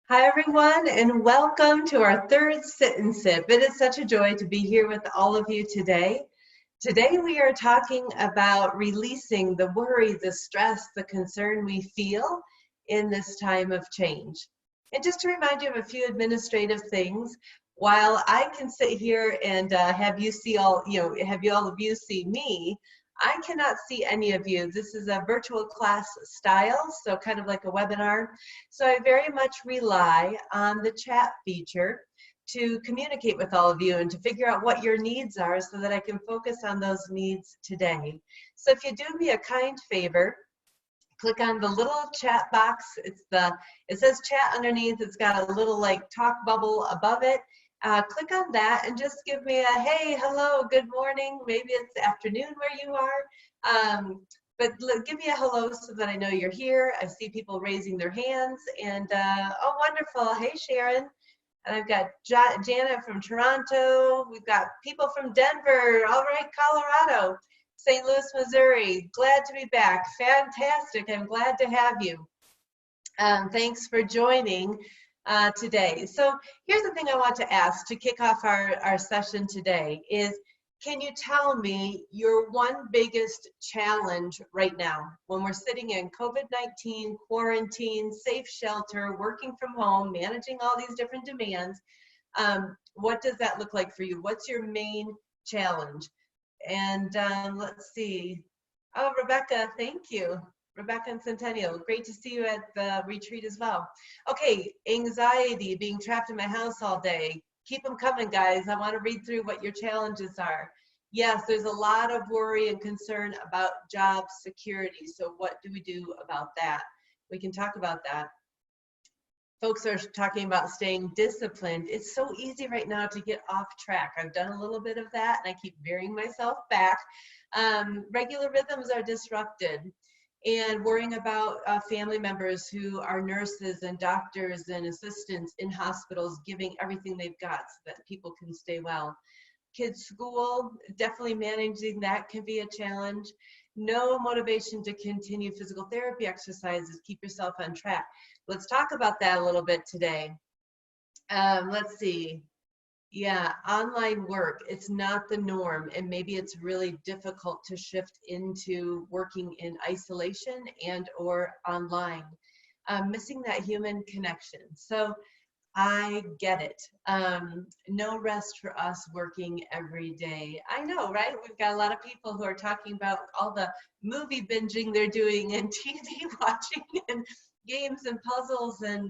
Hi, everyone, and welcome to our third Sit and Sip. It is such a joy to be here with all of you today. Today, we are talking about releasing the worry, the stress, the concern we feel in this time of change. And just to remind you of a few administrative things, while I can sit here and have you see all, have you all of you see me, I cannot see any of you. This is a virtual class style, so kind of like a webinar. So I very much rely on the chat feature to communicate with all of you and to figure out what your needs are so that I can focus on those needs today. So if you do me a kind favor, click on the little chat box. It says chat underneath. It's got a little like talk bubble above it. Click on that and just give me a hey, hello, good morning. Maybe it's afternoon where you are. But give me a hello so that I know you're here. I see people raising their hands. And oh, wonderful. Hey, Sharon. And I've got Janet from Toronto. We've got people from Denver. All right, Colorado. St. Louis, Missouri. Glad to be back. Fantastic. I'm glad to have you. Thanks for joining today. So here's the thing I want to ask to kick off our session today is, can you tell me your one biggest challenge right now when we're sitting in COVID-19, quarantine, safe shelter, working from home, managing all these different demands? What does that look like for you? What's your main challenge? And let's see. Oh, Rebecca, thank you. Rebecca and Centennial, great to see you at the retreat as well. Okay, anxiety, being trapped in my house all day. Keep them coming, guys. I want to read through what your challenges are. Yes, there's a lot of worry and concern about job security. So what do we do about that? We can talk about that. Folks are talking about staying disciplined. It's so easy right now to get off track. I've done a little bit of that and I keep veering myself back. Regular rhythms are disrupted, and worrying about family members who are nurses and doctors and assistants in hospitals giving everything they've got so that people can stay well. Kids' school, definitely managing that can be a challenge. No motivation to continue physical therapy exercises. Keep yourself on track. Let's talk about that a little bit today. Let's see. Yeah, online work, it's not the norm, and maybe it's really difficult to shift into working in isolation and or online. Missing that human connection. So I get it. No rest for us working every day. I know, right? We've got a lot of people who are talking about all the movie binging they're doing and TV watching and games and puzzles, and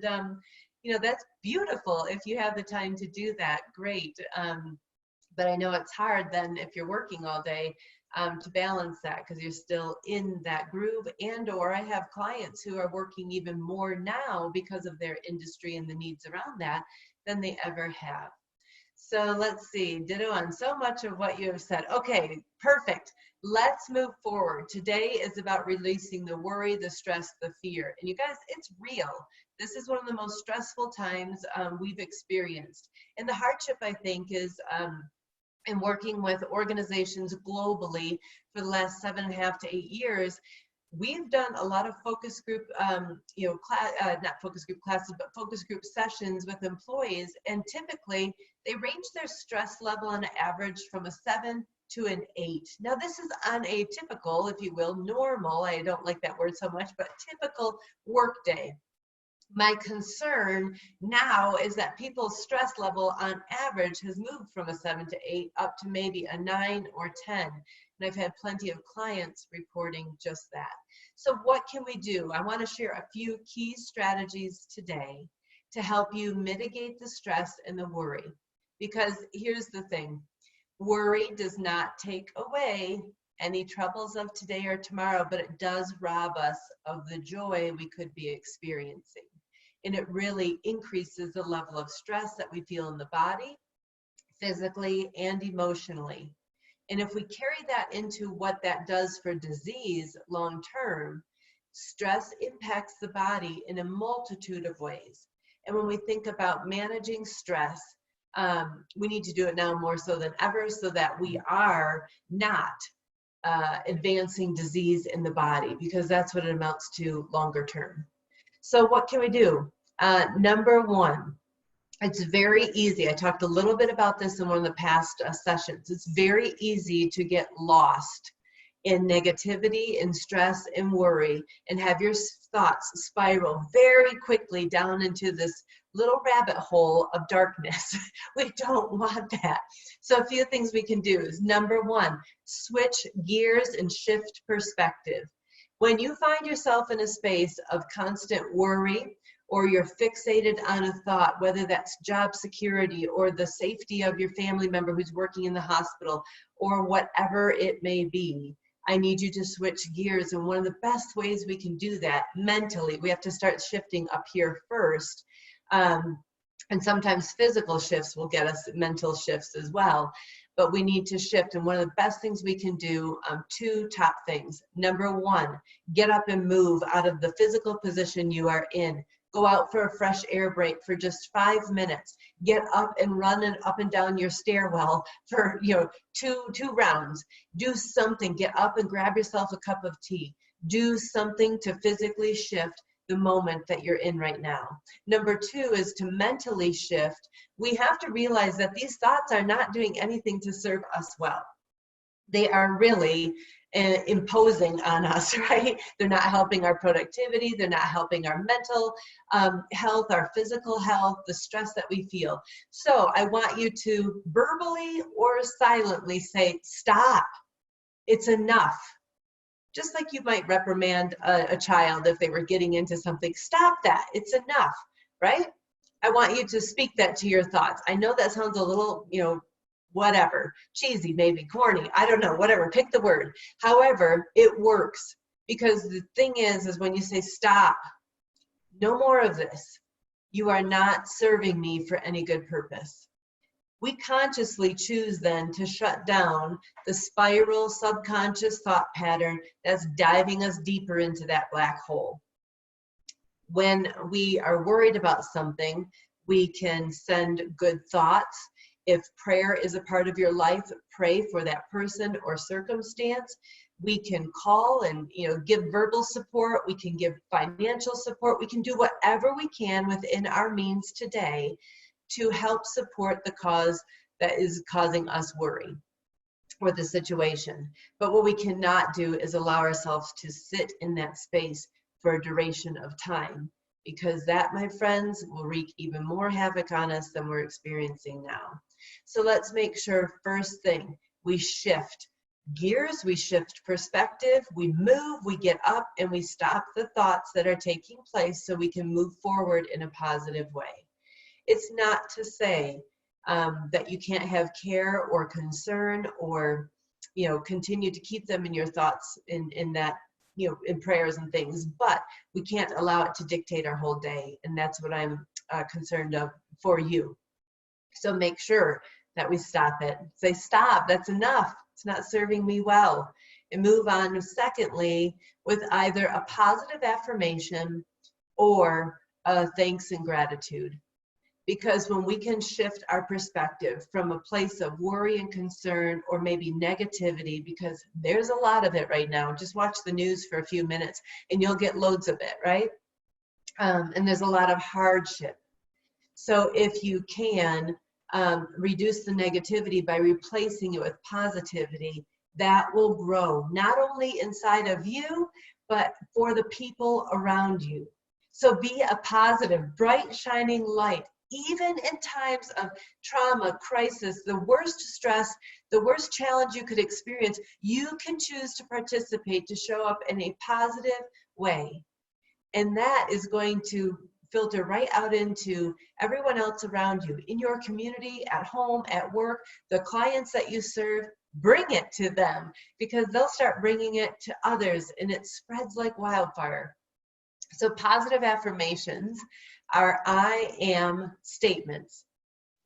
that's beautiful. If you have the time to do that, great. But I know it's hard then if you're working all day to balance that, because you're still in that groove. And or I have clients who are working even more now because of their industry and the needs around that than they ever have. So let's see, ditto on so much of what you have said. Okay, perfect. Let's move forward. Today is about releasing the worry, the stress, the fear. And you guys, it's real. This is one of the most stressful times we've experienced. And the hardship, I think, is in working with organizations globally for the last 7.5 to 8 years, we've done a lot of focus group, not focus group classes, but focus group sessions with employees. And typically they range their stress level on average from a 7 to an 8. Now this is on a typical, if you will, normal, I don't like that word so much, but typical work day. My concern now is that people's stress level on average has moved from a 7 to 8 up to maybe a 9 or 10. And I've had plenty of clients reporting just that. So what can we do? I want to share a few key strategies today to help you mitigate the stress and the worry. Because here's the thing, worry does not take away any troubles of today or tomorrow, but it does rob us of the joy we could be experiencing. And it really increases the level of stress that we feel in the body, physically and emotionally. And if we carry that into what that does for disease long term, stress impacts the body in a multitude of ways. And when we think about managing stress, we need to do it now more so than ever so that we are not advancing disease in the body, because that's what it amounts to longer term. So what can we do? Number one, it's very easy. I talked a little bit about this in one of the past sessions. It's very easy to get lost in negativity and stress and worry and have your thoughts spiral very quickly down into this little rabbit hole of darkness. We don't want that. So a few things we can do is, number one, switch gears and shift perspective. When you find yourself in a space of constant worry, or you're fixated on a thought, whether that's job security or the safety of your family member who's working in the hospital, or whatever it may be, I need you to switch gears. And one of the best ways we can do that mentally, we have to start shifting up here first. And sometimes physical shifts will get us mental shifts as well. But we need to shift. And one of the best things we can do, two top things. Number one, get up and move out of the physical position you are in. Go out for a fresh air break for just 5 minutes. Get up and run up and down your stairwell for two rounds. Do something. Get up and grab yourself a cup of tea. Do something to physically shift the moment that you're in right now. Number two is to mentally shift. We have to realize that these thoughts are not doing anything to serve us well. They are really imposing on us, right? They're not helping our productivity. They're not helping our mental health, our physical health, the stress that we feel. So I want you to verbally or silently say, stop, it's enough. Just like you might reprimand a child if they were getting into something. Stop that, it's enough, right? I want you to speak that to your thoughts. I know that sounds a little, whatever, cheesy, maybe corny, I don't know, whatever, pick the word. However, it works, because the thing is when you say stop, no more of this, you are not serving me for any good purpose. We consciously choose then to shut down the spiral subconscious thought pattern that's diving us deeper into that black hole. When we are worried about something, we can send good thoughts. If prayer is a part of your life, pray for that person or circumstance. We can call and give verbal support. We can give financial support. We can do whatever we can within our means today to help support the cause that is causing us worry or the situation. But what we cannot do is allow ourselves to sit in that space for a duration of time, because that, my friends, will wreak even more havoc on us than we're experiencing now. So let's make sure, first thing, we shift gears, we shift perspective, we move, we get up, and we stop the thoughts that are taking place so we can move forward in a positive way. It's not to say that you can't have care or concern or, continue to keep them in your thoughts in that, in prayers and things, but we can't allow it to dictate our whole day. And that's what I'm concerned of for you. So make sure that we stop it. Say, stop, that's enough. It's not serving me well. And move on, secondly, with either a positive affirmation or thanks and gratitude. Because when we can shift our perspective from a place of worry and concern, or maybe negativity, because there's a lot of it right now. Just watch the news for a few minutes and you'll get loads of it, right? And there's a lot of hardship. So if you can reduce the negativity by replacing it with positivity, that will grow not only inside of you, but for the people around you. So be a positive, bright, shining light. Even in times of trauma, crisis, the worst stress, the worst challenge you could experience, you can choose to participate, to show up in a positive way. And that is going to filter right out into everyone else around you, in your community, at home, at work, the clients that you serve. Bring it to them, because they'll start bringing it to others, and it spreads like wildfire. So positive affirmations are I am statements.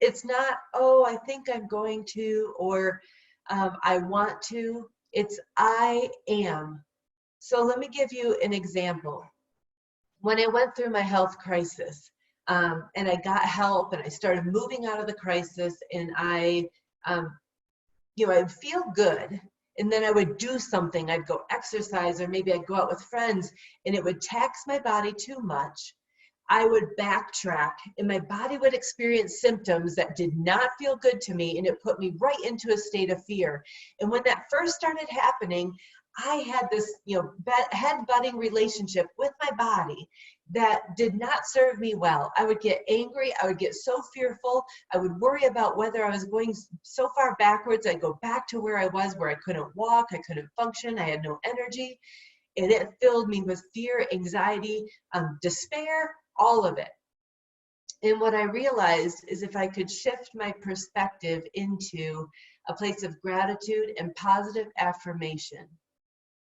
It's not, oh, I think I'm going to, or I want to. It's I am. So let me give you an example. When I went through my health crisis, and I got help, and I started moving out of the crisis, and I'd feel good. And then I would do something. I'd go exercise, or maybe I'd go out with friends, and it would tax my body too much. I would backtrack and my body would experience symptoms that did not feel good to me, and it put me right into a state of fear. And when that first started happening, I had this, head-butting relationship with my body that did not serve me well. I would get angry. I would get so fearful. I would worry about whether I was going so far backwards. I'd go back to where I was, where I couldn't walk, I couldn't function, I had no energy. And it filled me with fear, anxiety, despair, all of it. And what I realized is if I could shift my perspective into a place of gratitude and positive affirmation,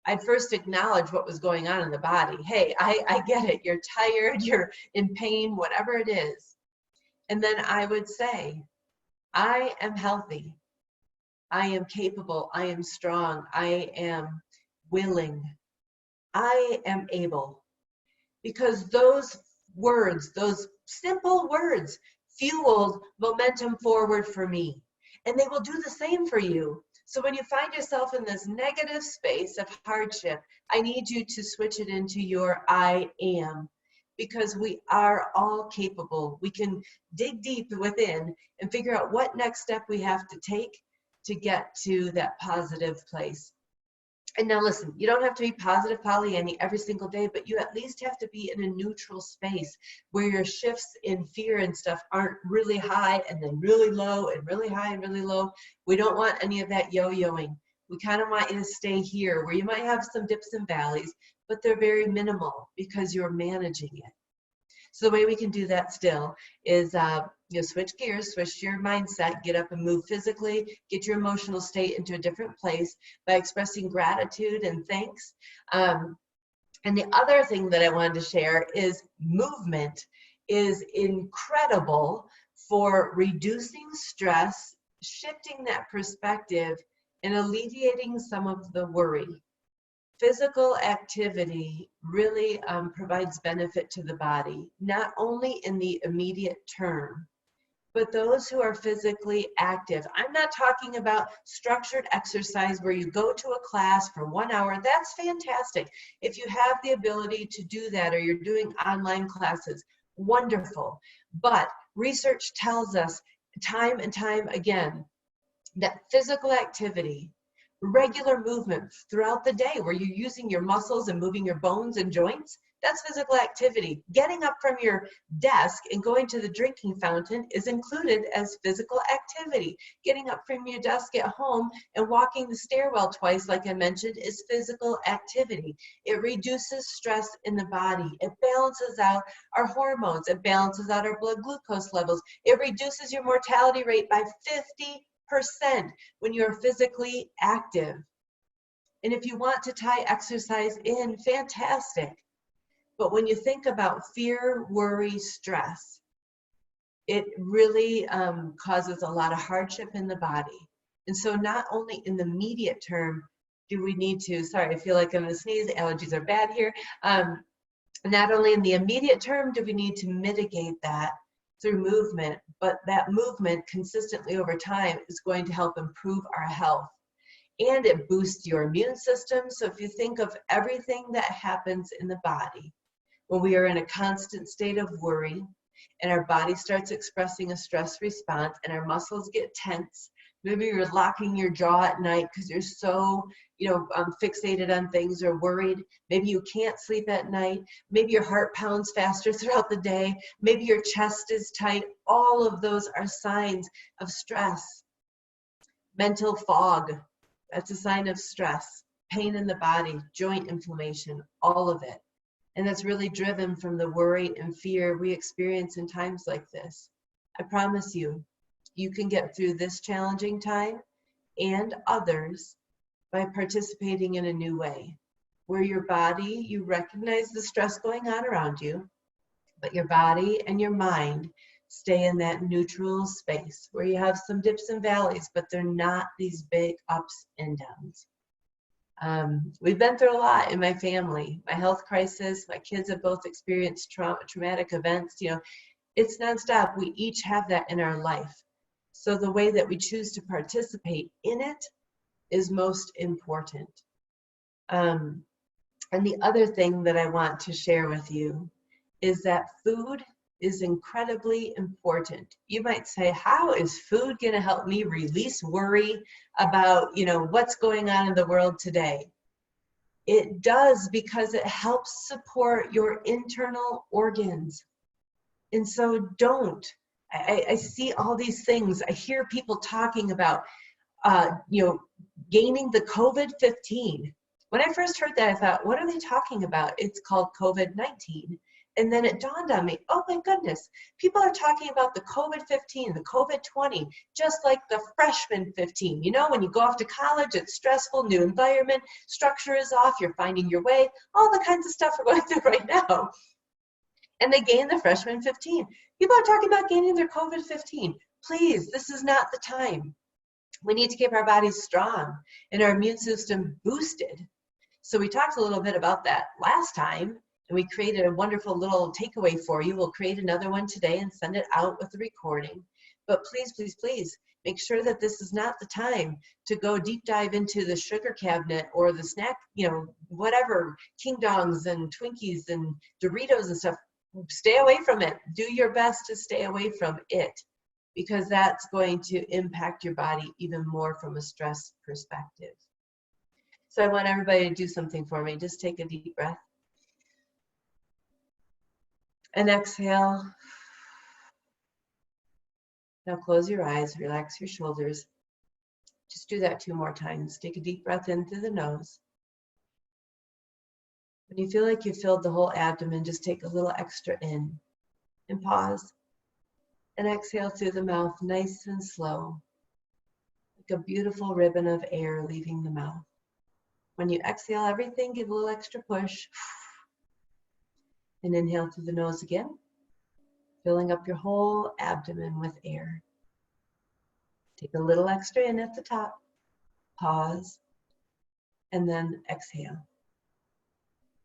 I'd first acknowledge what was going on in the body. Hey, I get it. You're tired, you're in pain, whatever it is. And then I would say, I am healthy. I am capable. I am strong. I am willing. I am able. Because those words, those simple words, fueled momentum forward for me. And they will do the same for you. So when you find yourself in this negative space of hardship, I need you to switch it into your I am, because we are all capable. We can dig deep within and figure out what next step we have to take to get to that positive place. And now listen, you don't have to be positive Pollyanna every single day, but you at least have to be in a neutral space where your shifts in fear and stuff aren't really high and then really low and really high and really low. We don't want any of that yo-yoing. We kind of want you to stay here where you might have some dips and valleys, but they're very minimal because you're managing it. So the way we can do that still is switch gears, switch your mindset, get up and move physically, get your emotional state into a different place by expressing gratitude and thanks. And the other thing that I wanted to share is movement is incredible for reducing stress, shifting that perspective, and alleviating some of the worry. Physical activity really provides benefit to the body, not only in the immediate term, but those who are physically active. I'm not talking about structured exercise where you go to a class for 1 hour. That's fantastic. If you have the ability to do that or you're doing online classes, wonderful. But research tells us time and time again that physical activity, regular movement throughout the day where you're using your muscles and moving your bones and joints, that's physical activity. Getting up from your desk and going to the drinking fountain is included as physical activity. Getting up from your desk at home and walking the stairwell twice, like I mentioned, is physical activity. It reduces stress in the body. It balances out our hormones. It balances out our blood glucose levels. It reduces your mortality rate by 50% when you're physically active. And if you want to tie exercise in, fantastic. But when you think about fear, worry, stress, it really causes a lot of hardship in the body. And so not only in the immediate term do we need to, sorry, I feel like I'm gonna sneeze, allergies are bad here. Not only in the immediate term do we need to mitigate that through movement, but that movement consistently over time is going to help improve our health. And it boosts your immune system. So if you think of everything that happens in the body, when we are in a constant state of worry and our body starts expressing a stress response and our muscles get tense, maybe you're locking your jaw at night because you're so fixated on things or worried. Maybe you can't sleep at night. Maybe your heart pounds faster throughout the day. Maybe your chest is tight. All of those are signs of stress. Mental fog, that's a sign of stress. Pain in the body, joint inflammation, all of it. And that's really driven from the worry and fear we experience in times like this. I promise you, you can get through this challenging time and others by participating in a new way, where your body, you recognize the stress going on around you, but your body and your mind stay in that neutral space where you have some dips and valleys, but they're not these big ups and downs. We've been through a lot in my family, my health crisis, my kids have both experienced traumatic events, it's nonstop. We each have that in our life. So the way that we choose to participate in it is most important. And the other thing that I want to share with you is that food is incredibly important. You might say, how is food going to help me release worry about, what's going on in the world today? It does, because it helps support your internal organs. And so don't. I see all these things. I hear people talking about, gaining the COVID-15. When I first heard that, I thought, what are they talking about? It's called COVID-19. And then it dawned on me, oh my goodness, people are talking about the COVID-15, the COVID-20, just like the freshman 15. When you go off to college, it's stressful, new environment, structure is off, you're finding your way, all the kinds of stuff we're going through right now. And they gain the freshman 15. People are talking about gaining their COVID-15. Please, this is not the time. We need to keep our bodies strong and our immune system boosted. So we talked a little bit about that last time, and we created a wonderful little takeaway for you. We'll create another one today and send it out with the recording. But please, please, please make sure that this is not the time to go deep dive into the sugar cabinet or the snack, whatever, King Dongs and Twinkies and Doritos and stuff. Stay away from it. Do your best to stay away from it, because that's going to impact your body even more from a stress perspective. So I want everybody to do something for me. Just take a deep breath. And exhale. Now close your eyes, relax your shoulders. Just do that 2 more times. Take a deep breath in through the nose. When you feel like you've filled the whole abdomen, just take a little extra in and pause. And exhale through the mouth, nice and slow, like a beautiful ribbon of air leaving the mouth. When you exhale everything, give a little extra push. And inhale through the nose again, filling up your whole abdomen with air. Take a little extra in at the top, pause, and then exhale.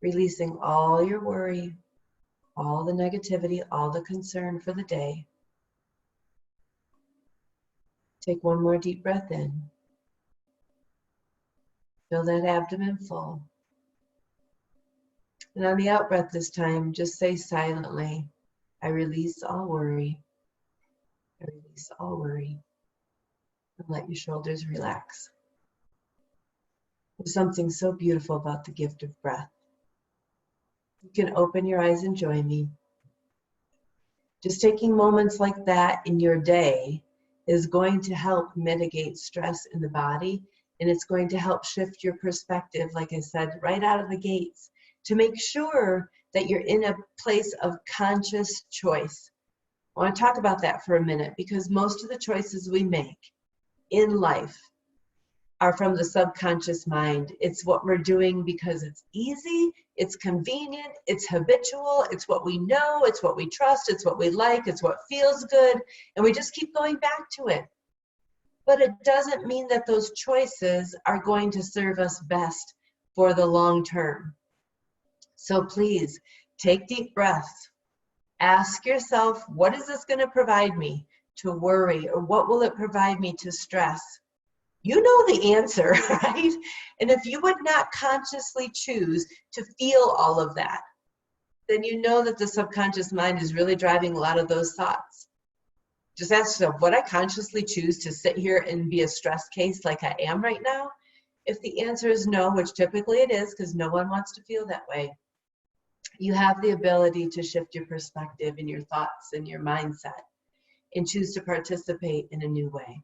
Releasing all your worry, all the negativity, all the concern for the day. Take 1 more deep breath in. Fill that abdomen full. And on the out breath this time, just say silently, I release all worry. I release all worry. And let your shoulders relax. There's something so beautiful about the gift of breath. You can open your eyes and join me. Just taking moments like that in your day is going to help mitigate stress in the body, and it's going to help shift your perspective, like I said, right out of the gates, to make sure that you're in a place of conscious choice. I want to talk about that for a minute, because most of the choices we make in life are from the subconscious mind. It's what we're doing because it's easy, it's convenient, it's habitual, it's what we know, it's what we trust, it's what we like, it's what feels good, and we just keep going back to it. But it doesn't mean that those choices are going to serve us best for the long term. So please take deep breaths. Ask yourself, what is this going to provide me to worry, or what will it provide me to stress? You know the answer, right? And if you would not consciously choose to feel all of that, then you know that the subconscious mind is really driving a lot of those thoughts. Just ask yourself, would I consciously choose to sit here and be a stress case like I am right now? If the answer is no, which typically it is, because no one wants to feel that way, you have the ability to shift your perspective and your thoughts and your mindset and choose to participate in a new way.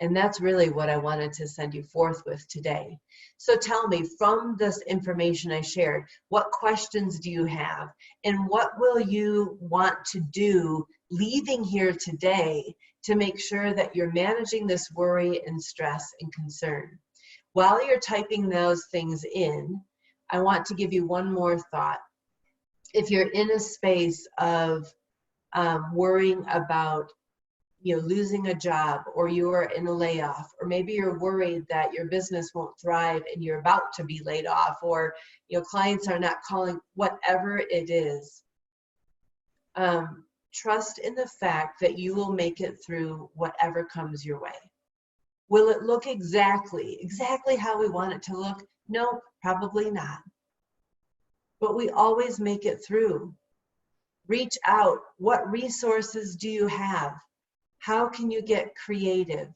And that's really what I wanted to send you forth with today. So tell me, from this information I shared, what questions do you have? And what will you want to do leaving here today to make sure that you're managing this worry and stress and concern? While you're typing those things in, I want to give you one more thought. If you're in a space of worrying about losing a job, or you're in a layoff, or maybe you're worried that your business won't thrive and you're about to be laid off, or clients are not calling, whatever it is, trust in the fact that you will make it through whatever comes your way. Will it look exactly how we want it to look? No, probably not. But we always make it through. Reach out. What resources do you have? How can you get creative?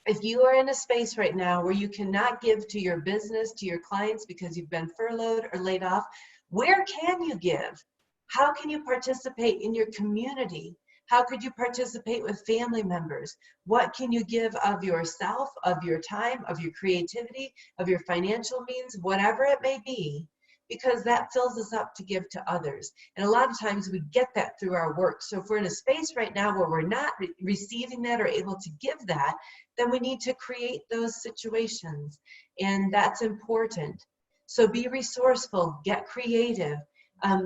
If you are in a space right now where you cannot give to your business, to your clients because you've been furloughed or laid off, where can you give? How can you participate in your community? How could you participate with family members? What can you give of yourself, of your time, of your creativity, of your financial means, whatever it may be, because that fills us up to give to others. And a lot of times we get that through our work. So if we're in a space right now where we're not receiving that or able to give that, then we need to create those situations. And that's important. So be resourceful, get creative.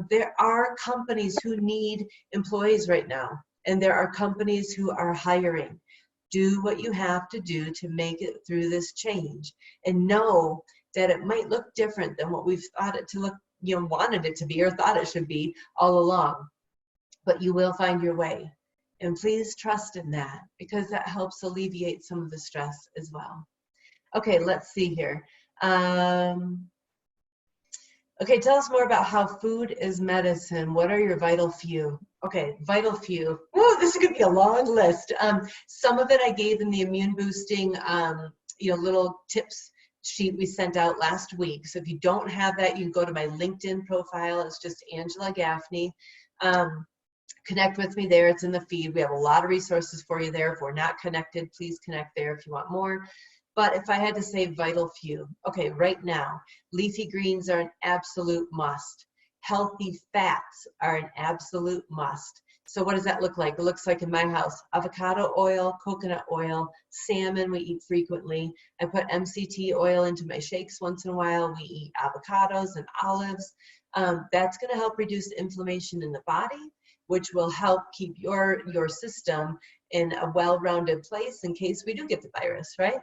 There are companies who need employees right now, and there are companies who are hiring. Do what you have to do to make it through this change, and know that it might look different than what we've thought it to look, wanted it to be or thought it should be all along. But you will find your way. And please trust in that, because that helps alleviate some of the stress as well. Okay, let's see here. Okay, tell us more about how food is medicine. What are your vital few? Okay, vital few. Whoa, this is gonna be a long list. Some of it I gave in the immune boosting, little tips sheet we sent out last week. So if you don't have that, you can go to my LinkedIn profile. It's just Angela Gaffney. Connect with me there. It's in the feed. We have a lot of resources for you there. If we're not connected, please connect there if you want more. But if I had to say vital few, okay, right now, leafy greens are an absolute must. Healthy fats are an absolute must. So what does that look like? It looks like in my house, avocado oil, coconut oil, salmon we eat frequently. I put MCT oil into my shakes once in a while. We eat avocados and olives. That's gonna help reduce inflammation in the body, which will help keep your system in a well-rounded place in case we do get the virus, right?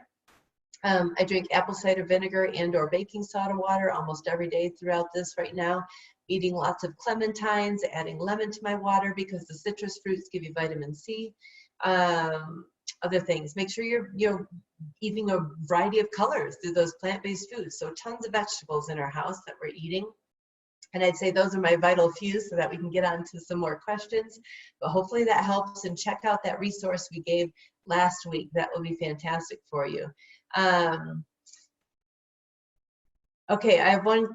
I drink apple cider vinegar and or baking soda water almost every day throughout this right now. Eating lots of clementines, adding lemon to my water because the citrus fruits give you vitamin C. Other things, make sure you're eating a variety of colors through those plant-based foods. So tons of vegetables in our house that we're eating. And I'd say those are my vital few so that we can get on to some more questions. But hopefully that helps, and check out that resource we gave last week. That will be fantastic for you. Okay, I have one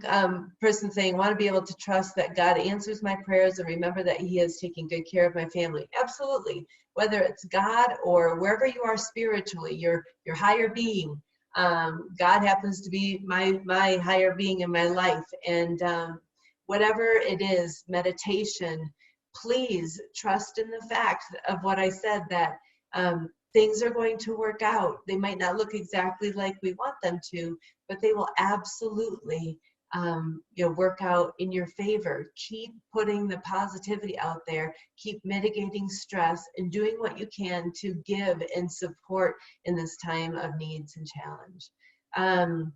person saying, want to be able to trust that God answers my prayers and remember that He is taking good care of my family. Absolutely. Whether it's God or wherever you are spiritually, your higher being. God happens to be my higher being in my life. And whatever it is, meditation, please trust in the fact of what I said, that things are going to work out. They might not look exactly like we want them to, but they will absolutely work out in your favor. Keep putting the positivity out there, keep mitigating stress, and doing what you can to give and support in this time of needs and challenge.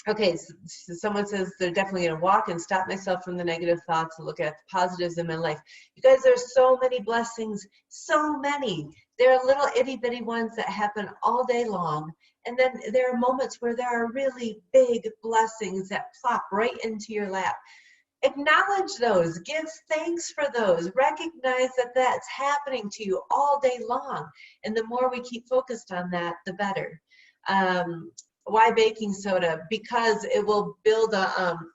Okay, so someone says they're definitely going to walk and stop myself from the negative thoughts and look at the positives in my life. You guys, there's so many blessings, so many. There are little itty bitty ones that happen all day long. And then there are moments where there are really big blessings that plop right into your lap. Acknowledge those, give thanks for those, recognize that that's happening to you all day long. And the more we keep focused on that, the better. Why baking soda? Because it will build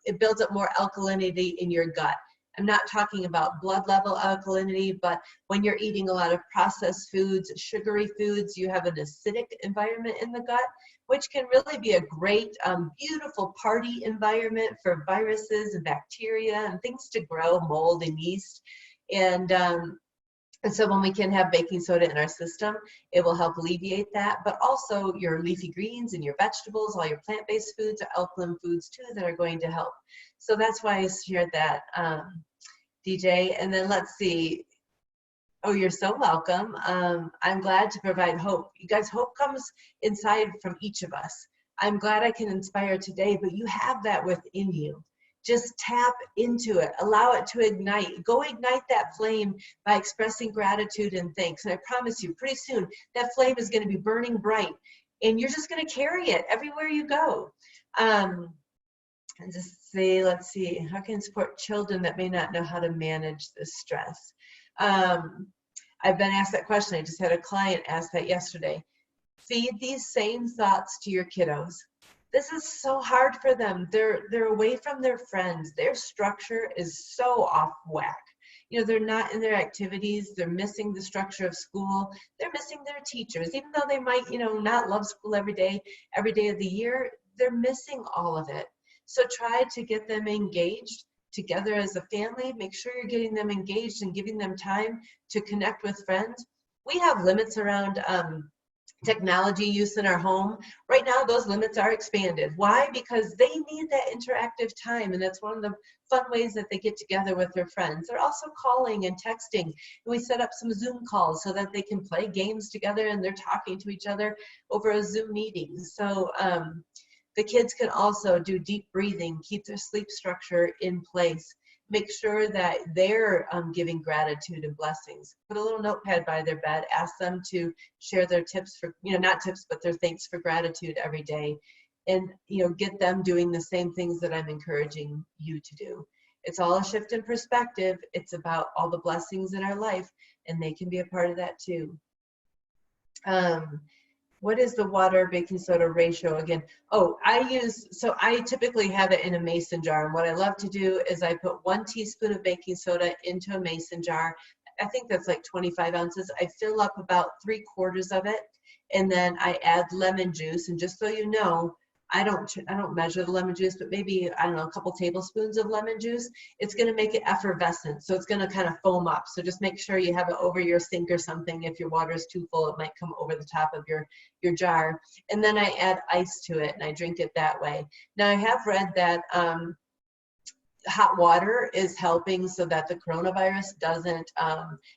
it builds up more alkalinity in your gut. I'm not talking about blood level alkalinity, but when you're eating a lot of processed foods, sugary foods, you have an acidic environment in the gut, which can really be a great, beautiful party environment for viruses and bacteria and things to grow, mold and yeast. And so when we can have baking soda in our system, it will help alleviate that. But also your leafy greens and your vegetables, all your plant-based foods are alkaline foods too that are going to help. So that's why I shared that, DJ. And then let's see. Oh, you're so welcome. I'm glad to provide hope. You guys, hope comes inside from each of us. I'm glad I can inspire today, but you have that within you. Just tap into it, allow it to ignite. Go ignite that flame by expressing gratitude and thanks. And I promise you, pretty soon, that flame is going to be burning bright, and you're just going to carry it everywhere you go. And just say, let's see, how can I support children that may not know how to manage this stress? I've been asked that question. I just had a client ask that yesterday. Feed these same thoughts to your kiddos. This is so hard for them. They're away from their friends. Their structure is so off whack. You know, they're not in their activities. They're missing the structure of school. They're missing their teachers. Even though they might, you know, not love school every day of the year, they're missing all of it. So try to get them engaged together as a family. Make sure you're getting them engaged and giving them time to connect with friends. We have limits around technology use in our home. Right now, those limits are expanded. Why? Because they need that interactive time, and that's one of the fun ways that they get together with their friends. They're also calling and texting. And we set up some Zoom calls so that they can play games together and they're talking to each other over a Zoom meeting. So the kids can also do deep breathing, keep their sleep structure in place. Make sure that they're giving gratitude and blessings. Put a little notepad by their bed. Ask them to share their tips for, you know, not tips, but their thanks for gratitude every day. And, you know, get them doing the same things that I'm encouraging you to do. It's all a shift in perspective. It's about all the blessings in our life, and they can be a part of that too. What is the water baking soda ratio again? Oh, I typically have it in a mason jar. And what I love to do is I put 1 teaspoon of baking soda into a mason jar. I think that's like 25 ounces. I fill up about 3/4 of it. And then I add lemon juice. And just so you know, I don't measure the lemon juice, but maybe, I don't know, a couple tablespoons of lemon juice. It's going to make it effervescent. So it's going to kind of foam up. So just make sure you have it over your sink or something. If your water is too full, it might come over the top of your jar. And then I add ice to it and I drink it that way. Now I have read that hot water is helping so that the coronavirus doesn't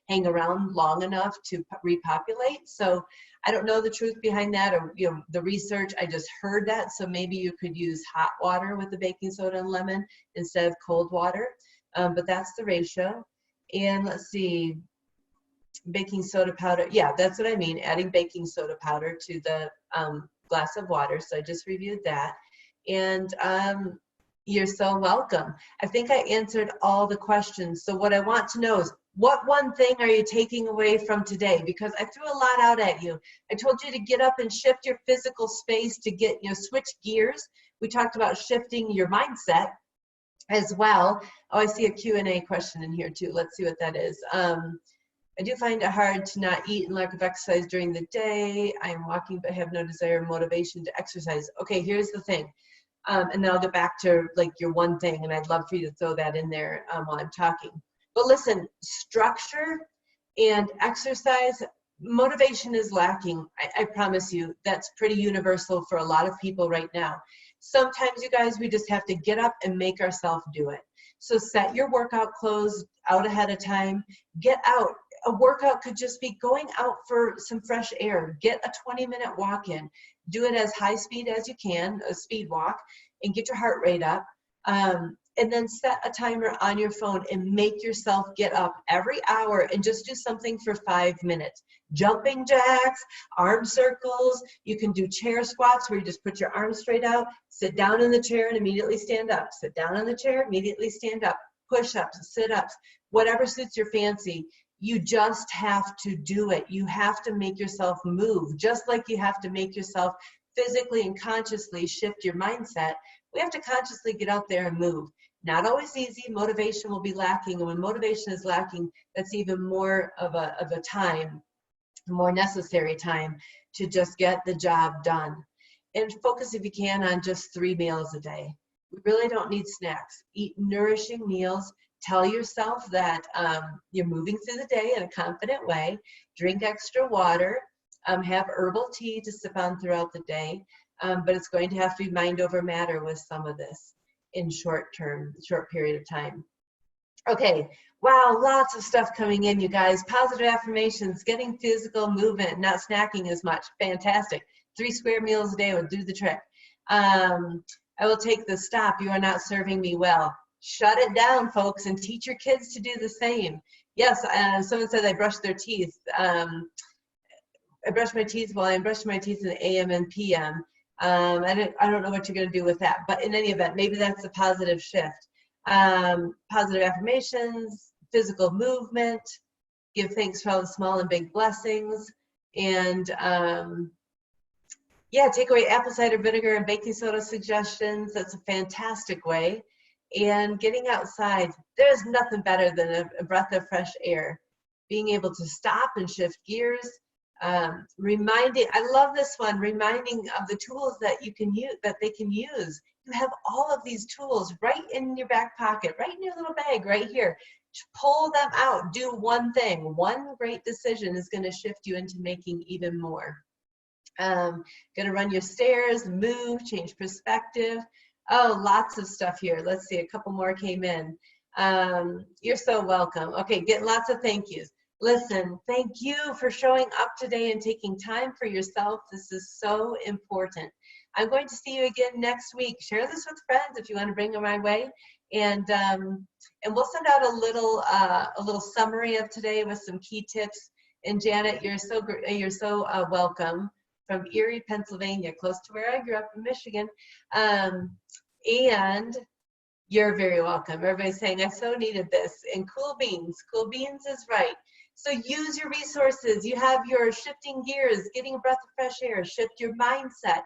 hang around long enough to repopulate. So I don't know the truth behind that, or, you know, the research. I just heard that. So maybe you could use hot water with the baking soda and lemon instead of cold water. But that's the ratio. And let's see, baking soda powder. Yeah, that's what I mean. Adding baking soda powder to the glass of water. So I just reviewed that. And you're so welcome. I think I answered all the questions. So what I want to know is, what one thing are you taking away from today? Because I threw a lot out at you. I told you to get up and shift your physical space to get, you know, switch gears. We talked about shifting your mindset as well. Oh, I see a Q&A question in here too. Let's see what that is. I do find it hard to not eat and lack of exercise during the day. I am walking but have no desire or motivation to exercise. Okay, here's the thing. And then I'll get back to like your one thing, and I'd love for you to throw that in there while I'm talking. But listen, structure and exercise, motivation is lacking. I promise you, that's pretty universal for a lot of people right now. Sometimes, you guys, we just have to get up and make ourselves do it. So set your workout clothes out ahead of time. Get out. A workout could just be going out for some fresh air. Get a 20-minute walk in. Do it as high speed as you can, a speed walk, and get your heart rate up. And then set a timer on your phone and make yourself get up every hour and just do something for 5 minutes. Jumping jacks, arm circles. You can do chair squats where you just put your arms straight out, sit down in the chair and immediately stand up. Sit down in the chair, immediately stand up. Push-ups, sit-ups, whatever suits your fancy. You just have to do it. You have to make yourself move, just like you have to make yourself physically and consciously shift your mindset. We have to consciously get out there and move. Not always easy. Motivation will be lacking, and when motivation is lacking, that's even more of a time, more necessary time to just get the job done. And focus, if you can, on just 3 meals a day. We really don't need snacks. Eat nourishing meals. Tell yourself that you're moving through the day in a confident way. Drink extra water. Have herbal tea to sip on throughout the day. But it's going to have to be mind over matter with some of this in short period of time. Okay, wow, lots of stuff coming in, you guys. Positive affirmations, getting physical movement, not snacking as much. Fantastic. 3 square meals a day would do the trick. I will take the stop. You are not serving me well. Shut it down, folks, and teach your kids to do the same. Yes, someone said I brushed their teeth. I brush my teeth while I'm brushing my teeth in the AM and PM. I don't know what you're going to do with that, but in any event, maybe that's a positive shift. Positive affirmations, physical movement, give thanks for all the small and big blessings, and yeah, take away apple cider vinegar and baking soda suggestions. That's a fantastic way. And getting outside, there's nothing better than a breath of fresh air. Being able to stop and shift gears. Reminding, I love this one, reminding of the tools that you can use, that they can use. You have all of these tools right in your back pocket, right in your little bag, right here. Pull them out, do one thing. One great decision is going to shift you into making even more. Going to run your stairs, move, change perspective. Oh, lots of stuff here. Let's see, a couple more came in. You're so welcome. Okay, getting lots of thank yous. Listen, thank you for showing up today and taking time for yourself. This is so important. I'm going to see you again next week. Share this with friends if you want to bring them my way. And we'll send out a little summary of today with some key tips. And Janet, you're so welcome. From Erie, Pennsylvania, close to where I grew up in Michigan. And you're very welcome. Everybody's saying, I so needed this. And Cool Beans is right. So use your resources. You have your shifting gears, getting a breath of fresh air, shift your mindset.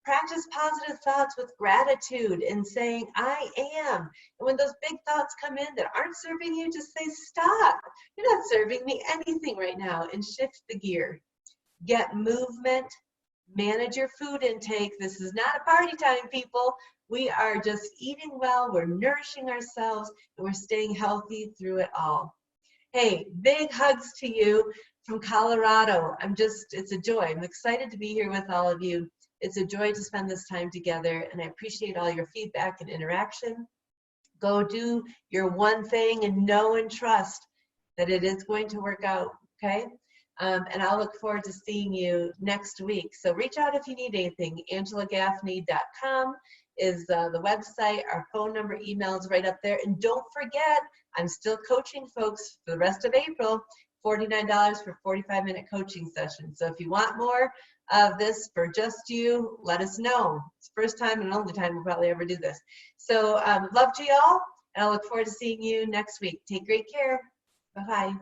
Practice positive thoughts with gratitude and saying, I am. And when those big thoughts come in that aren't serving you, just say, stop. You're not serving me anything right now, and shift the gear. Get movement, manage your food intake. This is not a party time, people. We are just eating well, we're nourishing ourselves, and we're staying healthy through it all. Hey, big hugs to you from Colorado. It's a joy. I'm excited to be here with all of you. It's a joy to spend this time together, and I appreciate all your feedback and interaction. Go do your one thing and know and trust that it is going to work out, okay? And I'll look forward to seeing you next week. So reach out if you need anything. AngelaGaffney.com is the website. Our phone number, email is right up there. And don't forget, I'm still coaching folks for the rest of April, $49 for 45-minute coaching session. So if you want more of this for just you, let us know. It's the first time and only time we'll probably ever do this. So love to y'all, and I look forward to seeing you next week. Take great care. Bye-bye.